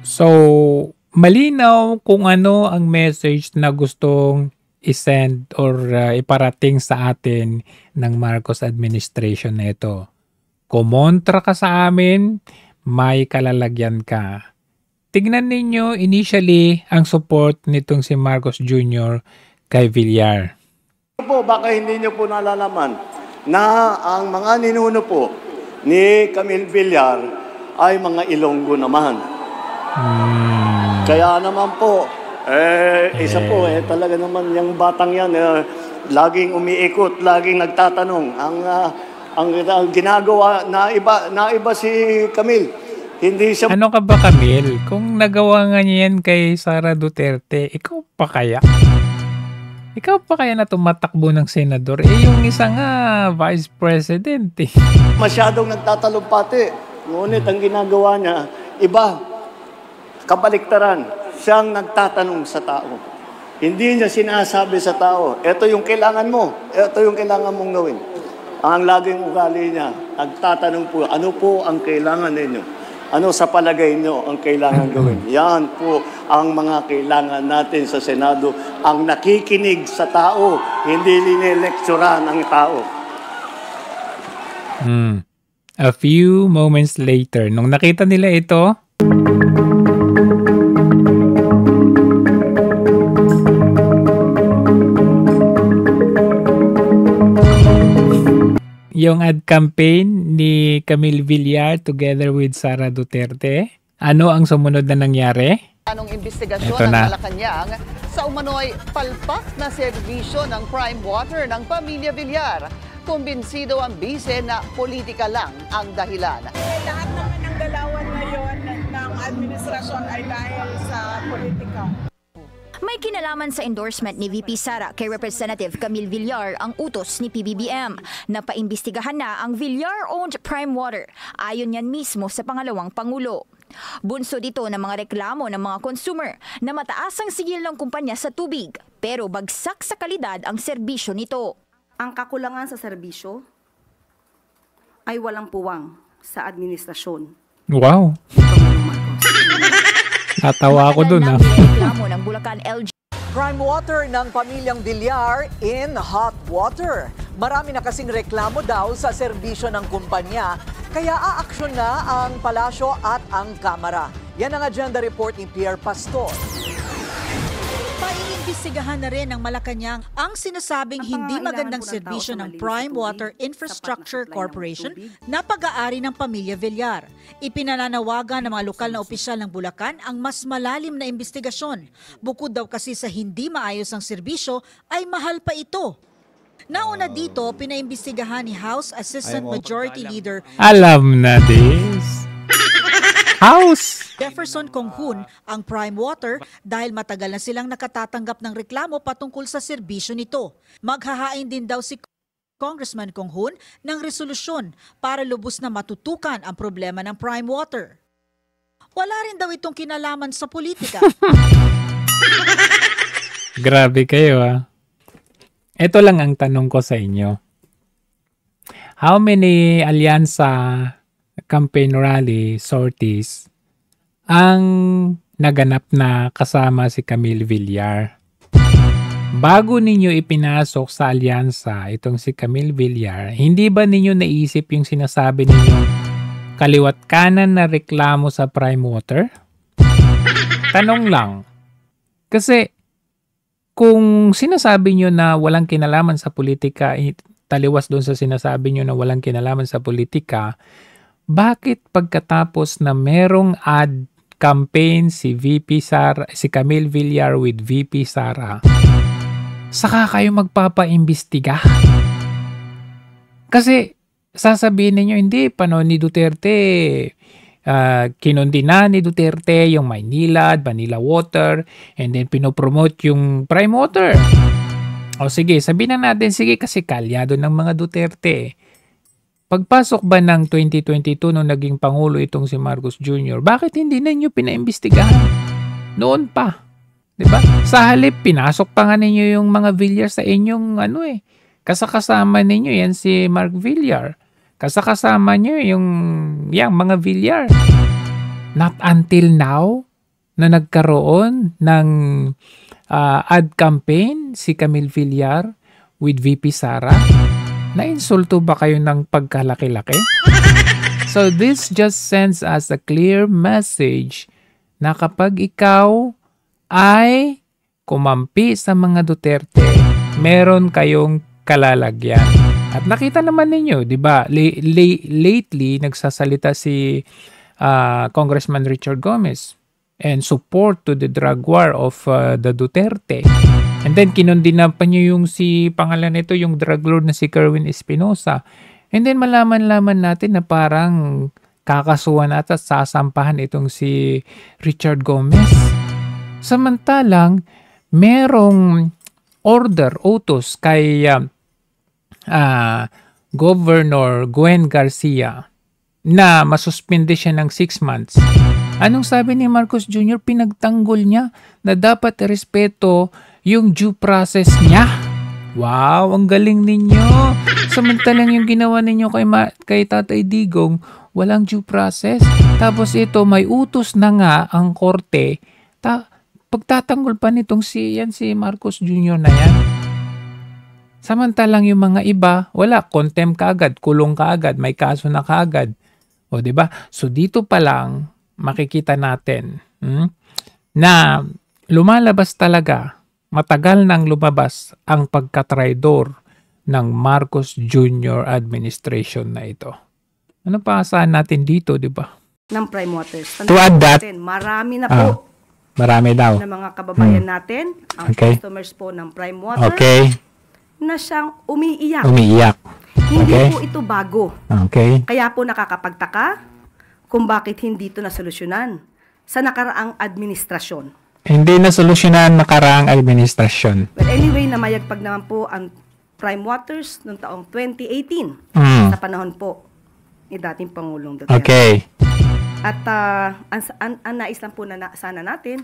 So, malinaw kung ano ang message na gustong isend or iparating sa atin ng Marcos administration na ito. Kumontra ka sa amin, may kalalagyan ka. Tignan ninyo initially ang support nitong si Marcos Jr. kay Villar. Po, baka hindi nyo po nalalaman na ang mga ninuno po ni Camille Villar ay mga Ilonggo naman. Kaya naman po, isa po, talaga naman yung batang yan, laging umiikot, laging nagtatanong. Ang ginagawa, naiba si Camille. Hindi siya... Ano ka ba, Camille? Kung nagawa nga niya yan kay Sara Duterte, ikaw pa kaya? Ikaw pa kaya na tumatakbo ng senador? Yung isa nga, vice president eh. Masyadong nagtatalumpati. Ngunit ang ginagawa niya, iba. Kabaliktaran. Siyang nagtatanong sa tao. Hindi niya sinasabi sa tao, ito yung kailangan mo. Ito yung kailangan mong gawin. Ang laging ugali niya, nagtatanong po, ano po ang kailangan ninyo? Ano sa palagay nyo ang kailangan gawin? Yan po ang mga kailangan natin sa Senado. Ang nakikinig sa tao, hindi linelekturan ang tao. A few moments later, nung nakita nila ito, yung ad campaign ni Camille Villar together with Sara Duterte. Ano ang sumunod na nangyari? Anong investigasyon ng Malacanang sa umano'y palpak na serbisyo ng prime water ng pamilya Villar? Kumbinsido ang bise na politika lang ang dahilan. Lahat naman ng galawan ngayon ng administrasyon ay dahil sa politika. May kinalaman sa endorsement ni VP Sara kay Representative Camille Villar ang utos ni PBBM na paimbestigahan na ang Villar-owned Prime Water ayon yan mismo sa pangalawang Pangulo. Bunso dito ng mga reklamo ng mga consumer na mataas ang sigil ng kumpanya sa tubig pero bagsak sa kalidad ang serbisyo nito. Ang kakulangan sa serbisyo ay walang puwang sa administrasyon. Wow! Natawa ako dun ha. Ng Bulacan LG. Prime water ng pamilyang Villar in hot water. Marami na kasing reklamo daw sa serbisyo ng kumpanya, kaya aaksyon na ang palasyo at ang kamara. Yan ang agenda report ni Pierre Pastor. Paiimbestigahan na rin ng Malacanang ang sinasabing hindi magandang serbisyo ng Prime Water Infrastructure Corporation na pag-aari ng pamilya Villar. Ipinananawagan ng mga lokal na opisyal ng Bulacan ang mas malalim na imbestigasyon. Bukod daw kasi sa hindi maayos ang serbisyo, ay mahal pa ito. Nauna dito, pinaimbestigahan ni House Assistant Majority Leader Alam na this. House Jefferson Conghun ang Prime Water dahil matagal na silang nakatatanggap ng reklamo patungkol sa serbisyo nito. Maghahain din daw si Congressman Conghun ng resolusyon para lubos na matutukan ang problema ng Prime Water. Wala rin daw itong kinalaman sa politika. Grabe kayo ah. Ito lang ang tanong ko sa inyo. How many alyansa campaign rally sorties ang naganap na kasama si Camille Villar? Bago ninyo ipinasok sa alyansa itong si Camille Villar, hindi ba ninyo naisip yung sinasabi ninyong kaliwat kanan na reklamo sa Prime Water? Tanong lang. Kasi kung sinasabi nyo na walang kinalaman sa politika, taliwas doon sa sinasabi nyo na walang kinalaman sa politika, bakit pagkatapos na merong ad campaign si Camille Villar with VP Sara, saka kayo magpapaimbestiga? Kasi sasabihin ninyo, hindi, panahon ni Duterte, kinondina ni Duterte yung Maynilad, Manila Water, and then pinopromote yung Prime Water. O sige, sabihin na natin, sige kasi kalyado ng mga Duterte. Pagpasok ba ng 2022 nung naging Pangulo itong si Marcos Jr., bakit hindi ninyo pinaimbestigahan? Noon pa. Diba? Sa halip, pinasok pa nga ninyo yung mga Villar sa inyong kasakasama ninyo yan si Mark Villar. Kasakasama nyo yung mga Villar. Not until now, na nagkaroon ng ad campaign si Camille Villar with VP Sara? Nainsulto ba kayo ng pagkalaki-laki? So this just sends us a clear message na kapag ikaw ay kumampi sa mga Duterte, meron kayong kalalagyan. At nakita naman ninyo, di ba? Lately, nagsasalita si Congressman Richard Gomez and support to the drug war of the Duterte. And then kinundina pa niyo yung pangalan nito, yung drug lord na si Kerwin Espinosa. And then malaman-laman natin na parang kakasuhan at sasampahan itong si Richard Gomez. Samantalang merong utos kay Governor Gwen Garcia na masuspende siya ng 6 months. Anong sabi ni Marcos Jr.? Pinagtanggol niya na dapat respeto yung due process niya. Wow, ang galing ninyo. Samantalang yung ginawa ninyo kay Tatay Digong, walang due process. Tapos ito, may utos na nga ang korte. Pagtatanggol pa nitong si Marcos Jr. na yan. Samantalang yung mga iba, wala, contempt kaagad, kulong kaagad, may kaso na kaagad. O, diba? So, dito pa lang, makikita natin na lumalabas talaga, matagal nang lumabas ang pagkatraidor ng Marcos Jr. administration na ito. Ano pa asahan natin dito, diba? Ng Prime Waters. To add that, marami na po. Marami daw. Na mga kababayan natin, ang customers po ng Prime Water. Okay. Na siyang umiiyak. Umiiyak. Hindi po ito bago. Okay. Kaya po nakakapagtaka kung bakit hindi ito nasolusyonan sa nakaraang administrasyon. Hindi nasolusyonan nakaraang administrasyon. But anyway, namayagpag naman po ang Prime Waters noong taong 2018 sa panahon po ni dating Pangulong Duterte. Okay. At ang nais lang po na sana natin,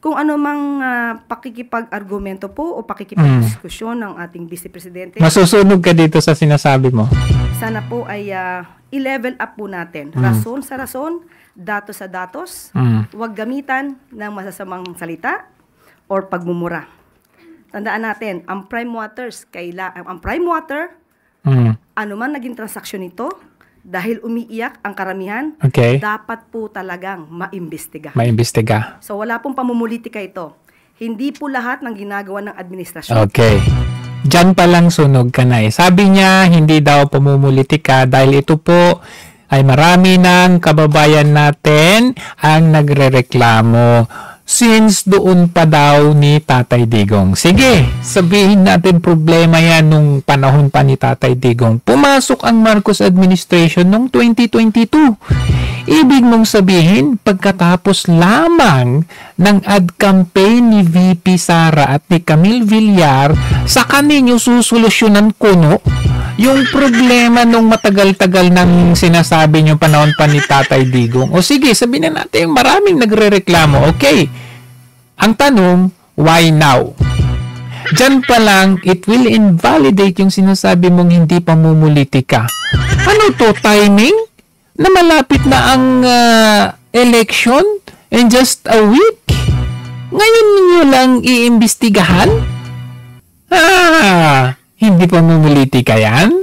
kung ano mang pakikipag-argumento po o pakikipag-diskusyon ng ating Vice Presidente. Masusunog ka dito sa sinasabi mo. Sana po ay i-level up po natin. Rason sa rason, datos sa datos. Huwag gamitan ng masasamang salita or pagmumura. Tandaan natin, ang Prime Waters, ang Prime Water, ano man naging transaksyon nito, dahil umiiyak ang karamihan, dapat po talagang maimbestiga. Maimbestiga. So wala pong pamumulitika ito. Hindi po lahat ng ginagawa ng administrasyon. Okay. Diyan pa lang sunog ka na eh. Sabi niya, hindi daw pamumulitika dahil ito po ay marami ng kababayan natin ang nagrereklamo since doon pa daw ni Tatay Digong. Sige, sabihin natin problema yan nung panahon pa ni Tatay Digong. Pumasok ang Marcos administration noong 2022. Ibig mong sabihin, pagkatapos lamang ng ad campaign ni VP Sara at ni Camille Villar, sa kaninyo susolusyonan kuno yung problema nung matagal-tagal nang sinasabi nyo panahon pa ni Tatay Digong. O sige, sabihin na natin, maraming nagre-reklamo. Okay. Ang tanong, why now? Diyan pa lang, it will invalidate yung sinasabi mong hindi pamumulitika. Ano to, timing? Na malapit na ang election in just a week? Ngayon nyo lang iimbestigahan? Hindi pamumulitika yan?